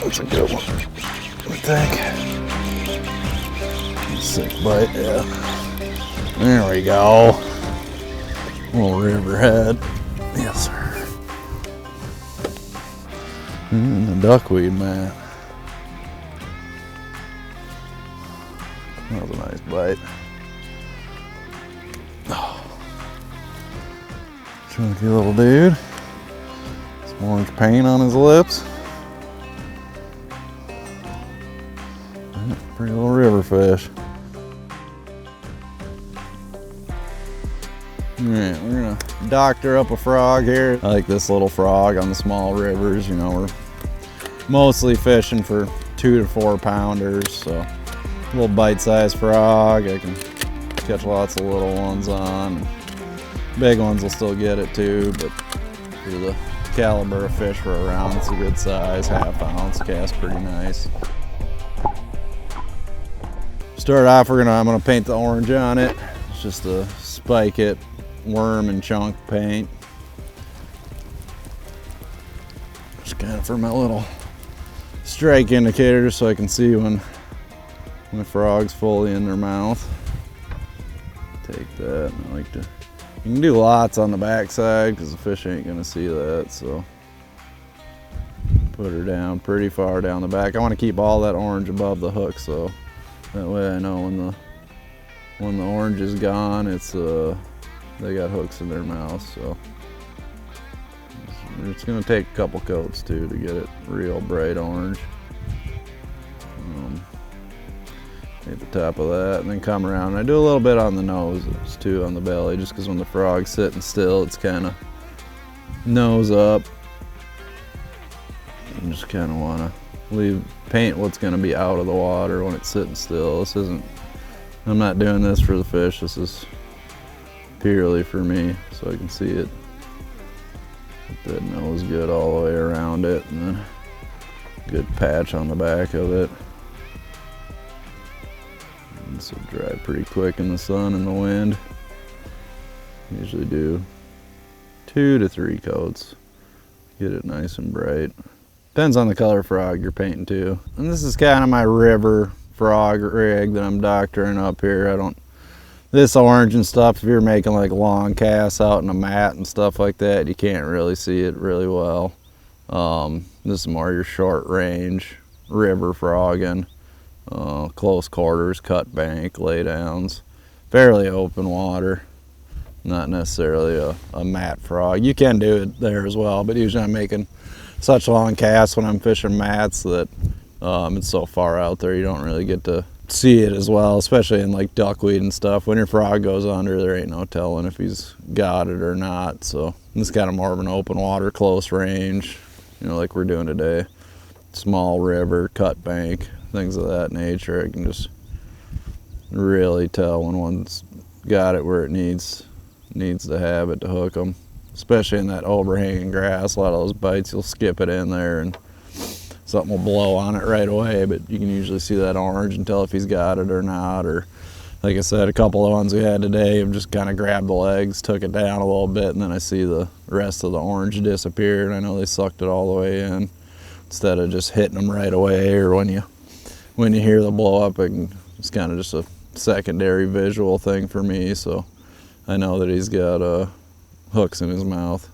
That's a good one, I think. Sick bite, yeah. There we go. Little riverhead. Yes, sir. The duckweed, man. That was a nice bite. Oh. Chunky little dude. Some orange paint on his lips. Pretty little river fish. Alright, we're gonna doctor up a frog here. I like this little frog on the small rivers. You know, we're mostly fishing for 2 to 4 pounders, so a little bite-sized frog. I can catch lots of little ones on. Big ones will still get it too, but for the caliber of fish we're around, it's a good size, 1/2 ounce, cast pretty nice. Start off, I'm gonna paint the orange on it. It's just a spike it worm and chunk paint. Just kind of for my little strike indicator, so I can see when the frog's fully in their mouth. Take that, and I like to, you can do lots on the backside because the fish ain't gonna see that, so put her down pretty far down the back. I want to keep all that orange above the hook, so that way I know when the orange is gone, it's they got hooks in their mouth. So it's gonna take a couple coats too to get it real bright orange. Hit the top of that and then come around. And I do a little bit on the nose too, on the belly, just because when the frog's sitting still, it's kind of nose up. You just kind of want to paint what's going to be out of the water when it's sitting still. This isn't, I'm not doing this for the fish. This is purely for me, so I can see it. Get that nose good all the way around it, and then a good patch on the back of it. This will dry pretty quick in the sun and the wind. Usually do 2 to 3 coats. Get it nice and bright. Depends on the color frog you're painting too. And this is kind of my river frog rig that I'm doctoring up here. This orange and stuff, if you're making like long casts out in a mat and stuff like that, you can't really see it really well. This is more your short range river frogging. Close quarters, cut bank, laydowns, fairly open water, not necessarily a mat frog. You can do it there as well, but usually I'm making such long casts when I'm fishing mats that it's so far out there you don't really get to see it as well, especially in like duckweed and stuff. When your frog goes under, there ain't no telling if he's got it or not. So this is kind of more of an open water, close range, you know, like we're doing today. Small river, cut bank, things of that nature. I can just really tell when one's got it where it needs to have it to hook them. Especially in that overhanging grass, a lot of those bites, you'll skip it in there and something will blow on it right away, but you can usually see that orange and tell if he's got it or not. Or like I said, a couple of ones we had today, I've just kind of grabbed the legs, took it down a little bit, and then I see the rest of the orange disappear, and I know they sucked it all the way in. Instead of just hitting them right away, or when you hear the blow up, it's kind of just a secondary visual thing for me, so I know that he's got hooks in his mouth.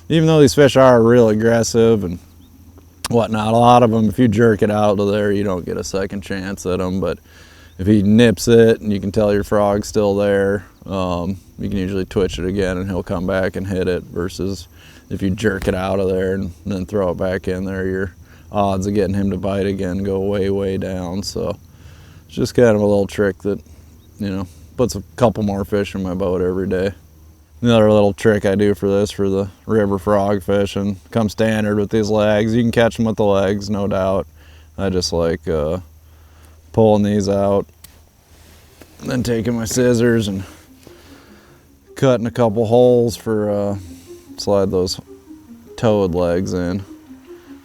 Even though these fish are real aggressive and whatnot, a lot of them, if you jerk it out of there, you don't get a second chance at them. But if he nips it and you can tell your frog's still there, you can usually twitch it again and he'll come back and hit it, versus if you jerk it out of there and then throw it back in there, your odds of getting him to bite again go way, way down. So it's just kind of a little trick that, you know, puts a couple more fish in my boat every day. Another little trick I do for this, for the river frog fishing, comes standard with these legs. You can catch them with the legs, no doubt. I just like pulling these out, then taking my scissors and cutting a couple holes for slide those toed legs in.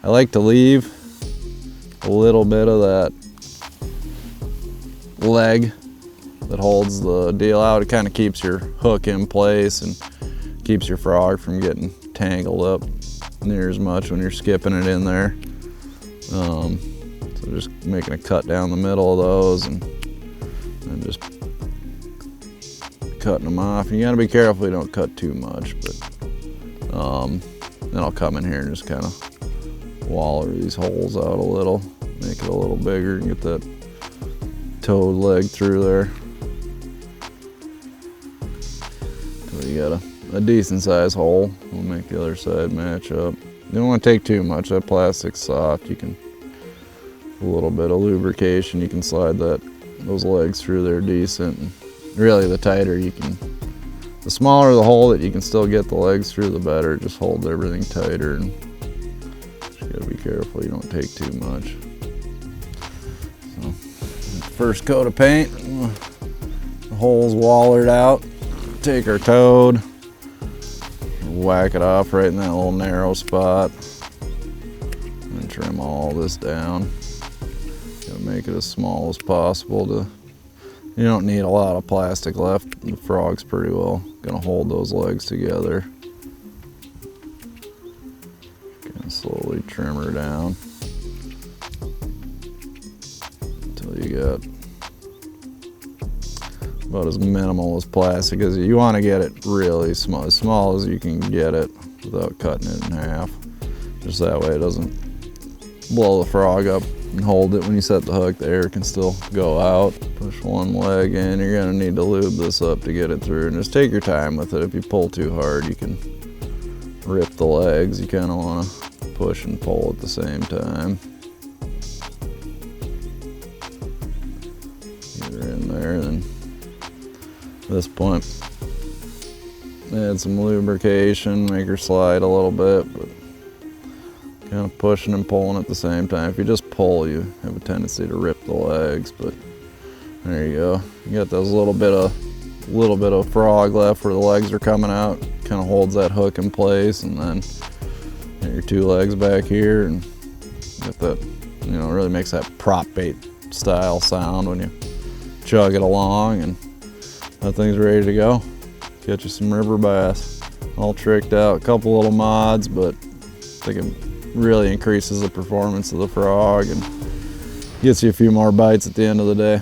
I like to leave a little bit of that leg that holds the deal out. It kind of keeps your hook in place and keeps your frog from getting tangled up near as much when you're skipping it in there. So just making a cut down the middle of those and just cutting them off. You gotta be careful you don't cut too much, but then I'll come in here and just kind of waller these holes out a little, make it a little bigger and get that toed leg through there. So you got a decent size hole. We'll make the other side match up. You don't want to take too much. That plastic's soft. You can, a little bit of lubrication, you can slide those legs through there decent. And really, the tighter you can, the smaller the hole that you can still get the legs through, the better. It just holds everything tighter, and you gotta be careful you don't take too much. So, first coat of paint, the hole's wallered out. Take our toad, whack it off right in that little narrow spot, and trim all this down. Gotta make it as small as possible. You don't need a lot of plastic left. The frog's pretty well gonna hold those legs together. Gonna slowly trim her down until you got about as minimal as plastic as you want to get it really small, as small as you can get it without cutting it in half. Just that way it doesn't blow the frog up and hold it when you set the hook. The air can still go out. Push one leg in. You're gonna need to lube this up to get it through, and just take your time with it. If you pull too hard, you can rip the legs. You kind of want to push and pull at the same time. Get her in there, then at this point, add some lubrication, make her slide a little bit, but kind of pushing and pulling at the same time. If you just pull, you have a tendency to rip the legs, but there you go. You got those little bit of frog left where the legs are coming out. Kind of holds that hook in place, and then get your two legs back here, and get that, you know, really makes that prop bait style sound when you chug it along, and that thing's ready to go. Catch you some river bass. All tricked out. A couple little mods, but I think it really increases the performance of the frog and gets you a few more bites at the end of the day.